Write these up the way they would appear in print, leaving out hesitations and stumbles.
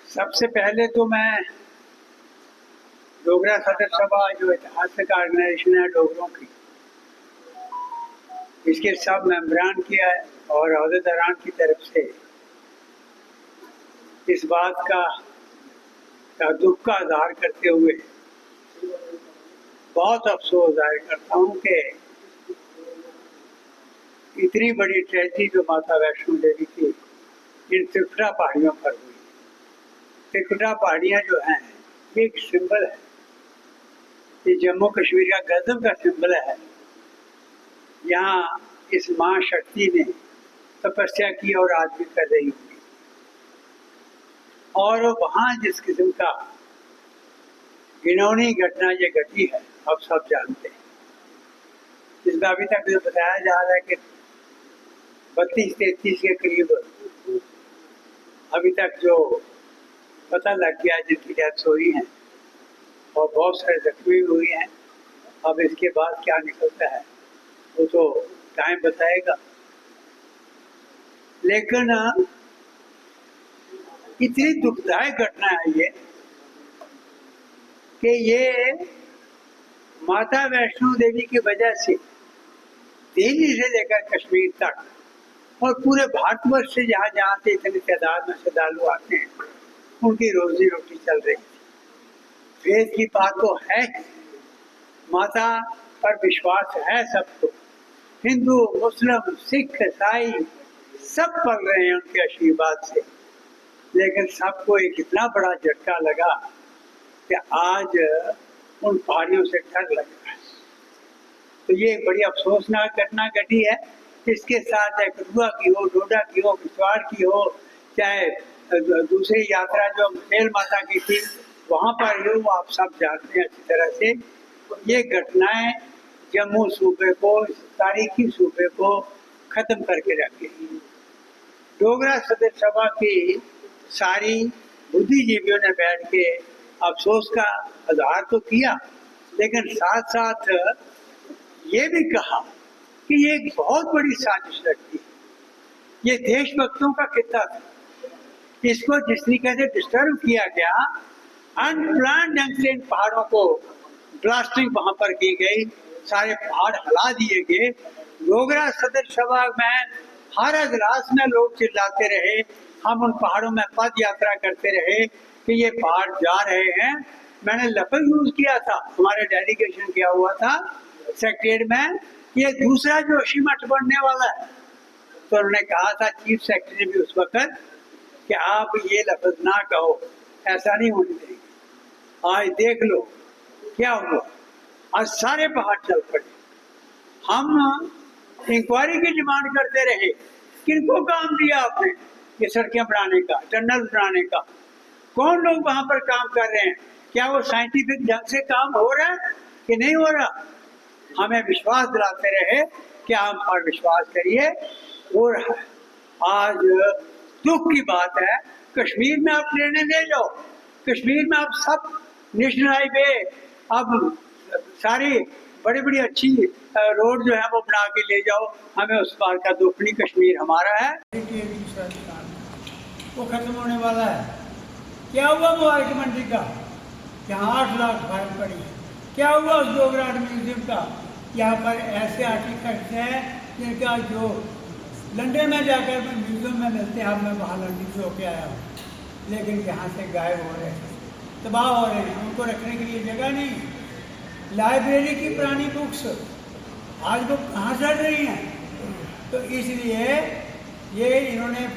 सबसे पहले तो मैं डोगरा सदर सभा जो ऐतिहासिक ऑर्गेनाइजेशन है डोगरों की, इसके सब मेंबरान की है और अहदेदारान की तरफ से इस बात का दुख का इजहार करते हुए बहुत अफसोस जाहिर करता हूँ कि इतनी बड़ी ट्रेजेडी जो माता वैष्णो देवी की इन त्रिकुटा पहाड़ियों पर हुई। त्रिकुटा पहाड़ियाँ जो हैं ये एक सिंबल है, ये जम्मू कश्मीर का गजब का सिंबल है। यहाँ इस माँ शक्ति ने तपस्या की और आज भी कर रही होगी, और वहाँ जिस किस्म का घिनौनी घटना ये घटी है अब सब जानते हैं। इसमें अभी तक जो बताया जा रहा है कि 32-33 के करीब अभी तक जो पता लग गया जिनकी डेथ हुई है और बहुत सारे जख्मी हुई हैं। अब इसके बाद क्या निकलता है वो तो टाइम बताएगा, लेकिन इतनी दुखदायक घटना है ये कि ये माता वैष्णो देवी की वजह से दिल्ली से लेकर कश्मीर तक और पूरे भारतवर्ष से जहाँ जहाँ से इतनी तादाद में श्रद्धालु आते हैं उनकी रोजी रोटी चल रही थी। वेद की बात तो है, माता पर विश्वास है सबको, हिंदू मुस्लिम सिख ईसाई सब पढ़ रहे हैं उनके आशीर्वाद से, लेकिन सबको एक इतना बड़ा झटका लगा कि आज उन पहाड़ियों से डर लग रहा है। तो ये बड़ी अफसोसनाक घटना घटी है। इसके साथ चाहे कठुआ की हो, डोडा की हो, किश्तवाड़ की हो, चाहे दूसरी यात्रा जो मेल माता की थी वहाँ पर ही हो, आप सब जानते हैं अच्छी तरह से। ये घटनाएं जम्मू सूबे को, तारीखी सूबे को खत्म करके रख गई। डोगरा सदर सभा की सारी बुद्धिजीवियों ने बैठ के अफसोस का इजहार तो किया, लेकिन साथ साथ ये भी कहा कि ये एक बहुत बड़ी साजिश लगती है। ये देशभक्तों का किस्सा था, इसको जिस तरीके से डिस्टर्ब किया गया, अनप्लान ढंग से इन पहाड़ों को ब्लास्टिंग वहां पर की गई, सारे पहाड़ हिला दिए गए। डोगरा सदर सभा में हर अजलास में लोग चिल्लाते रहे, हम उन पहाड़ों में पद यात्रा करते रहे कि ये पहाड़ जा रहे हैं। मैंने लफ्ज यूज किया था, हमारे डेलीगेशन किया हुआ था सेक्रेटरीट में, ये दूसरा जो जोशीमठ बनने वाला है। तो उन्होंने कहा था चीफ सेक्रेटरी भी उस वक्त कि आप ये लफ्ज ना कहो, ऐसा नहीं होने देंगे। आज देख लो क्या हुआ, आज सारे पहाड़ चल पड़े। हम इंक्वायरी की डिमांड करते रहे, किनको काम दिया आपने ये सड़कें बनाने का, टनल बनाने का, कौन लोग वहां पर काम कर रहे हैं, क्या वो साइंटिफिक ढंग से काम हो रहा है कि नहीं हो रहा। हमें विश्वास दिलाते रहे कि हम पर विश्वास करिए, हो रहा है। आज दुख की बात है, कश्मीर में आप ट्रेनें ले जाओ, कश्मीर में आप सब नेशनल हाईवे, अब सारी बड़ी बड़ी अच्छी रोड जो है वो बना के ले जाओ, हमें उस बात का दुख नहीं, कश्मीर हमारा है। वो खत्म होने वाला है। क्या हुआ मुबारक मंडी का, यहाँ 8 लाख फाइन पड़ी है। क्या हुआ उस डोगरा म्यूजियम का, यहाँ पर ऐसे आर्टिफैक्ट्स हैं जिनका जो लंदन में जाकर म्यूजियम में मिलते हैं। मैं वहाँ लंदन से होके आया हूँ, लेकिन यहाँ से गायब हो रहे हैं, तबाह हो रहे हैं, उनको रखने के लिए जगह नहीं। लाइब्रेरी की पुरानी बुक्स आज वो कहाँ चल रही हैं। तो इसलिए ये इन्होंने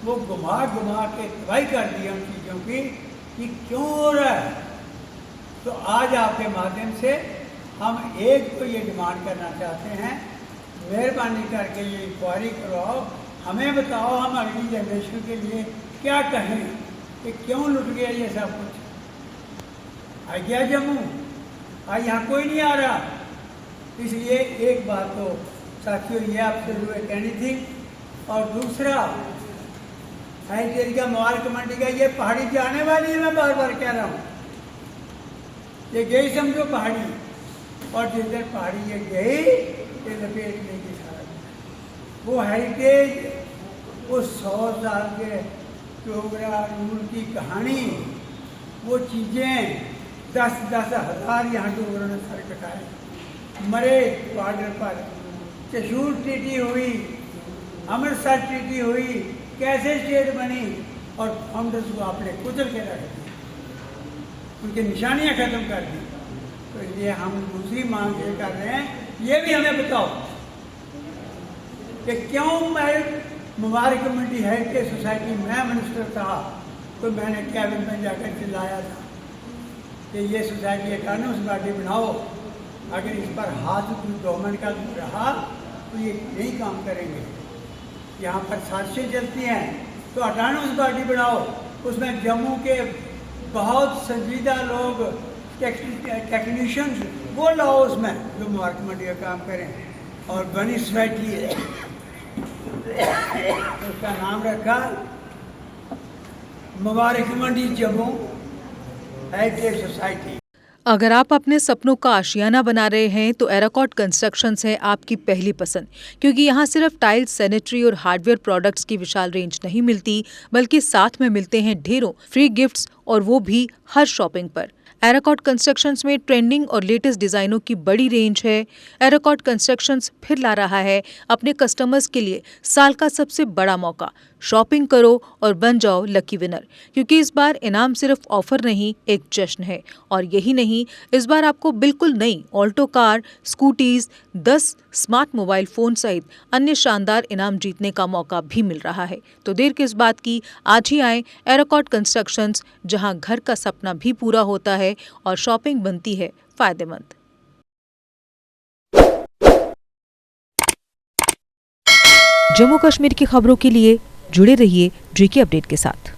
वो घुमा के तबाही कर दी उन चीज़ों की कि क्यों हो रहा है। तो आज आपके माध्यम से हम एक तो ये डिमांड करना चाहते हैं, मेहरबानी करके ये इंक्वायरी करवाओ, हमें बताओ हम अगली जनरेशन के लिए क्या कहें कि क्यों लुट गया ये सब कुछ। आ गया जम्मू, आज यहाँ कोई नहीं आ रहा। इसलिए एक बात तो साथियों ये आपसे जो कहनी थी, और दूसरा हेरिटेज का मुबारक मंडी का ये पहाड़ी जाने वाली है, मैं बार बार कह रहा हूँ, ये गई समझो पहाड़ी, और जिधर पहाड़ी ये गई ये लपेट लेगी सारा। वो हेरिटेज उस 100 साल के डोगरा रूल की कहानी, वो चीज़ें 10-10 हज़ार यहाँ डोगरों ने सर कटाए, मरे बॉर्डर पर। चशूर ट्रीटी हुई, अमृतसर ट्रीटी हुई, कैसे स्टेट बनी और फाउंडर्स को आपने कुचल के रख दिया, उनकी निशानियाँ ख़त्म कर दी। तो इसलिए हम दूसरी मांग ये कर रहे हैं, ये भी हमें बताओ कि क्यों मैं मुबारक कम्युनिटी हेरिटेज सोसाइटी में मिनिस्टर था तो मैंने कैबिन में जाकर चिल्लाया था कि ये सोसाइटी ऑटोनमस बॉडी बनाओ, अगर इस पर हाथ गवर्नमेंट का रहा तो ये नहीं काम करेंगे। यहाँ पर साजिशें चलती हैं तो ऑटोनमस बॉडी बनाओ, उसमें जम्मू के बहुत संजीदा लोग टेक्नीशियंस वो लाओ उसमें जो मुबारक कम्युनिटी का काम करें। और बनी सोसाइटी है उसका नाम रखा मुबारक कम्युनिटी जम्मू हेरिटेज सोसाइटी। अगर आप अपने सपनों का आशियाना बना रहे हैं तो एराकॉट कंस्ट्रक्शंस है आपकी पहली पसंद, क्योंकि यहाँ सिर्फ टाइल्स, सैनिटरी और हार्डवेयर प्रोडक्ट्स की विशाल रेंज नहीं मिलती, बल्कि साथ में मिलते हैं ढेरों फ्री गिफ्ट्स, और वो भी हर शॉपिंग पर। एराकॉट कंस्ट्रक्शंस में ट्रेंडिंग और लेटेस्ट डिजाइनों की बड़ी रेंज है। एराकॉट कंस्ट्रक्शंस फिर ला रहा है अपने कस्टमर्स के लिए साल का सबसे बड़ा मौका। शॉपिंग करो और बन जाओ लकी विनर, क्योंकि इस बार इनाम सिर्फ ऑफर नहीं, एक जश्न है। और यही नहीं, इस बार आपको बिल्कुल नई Alto car, scooties, 10 smart mobile phone सहित अन्य शानदार इनाम जीतने का मौका भी मिल रहा है। तो देर किस बात की, आज ही आए एराकॉट कंस्ट्रक्शंस, जहां घर का सपना भी पूरा होता है और शॉपिंग बनती है फायदेमंद। जम्मू कश्मीर की खबरों के लिए जुड़े रहिए GK अपडेट के साथ।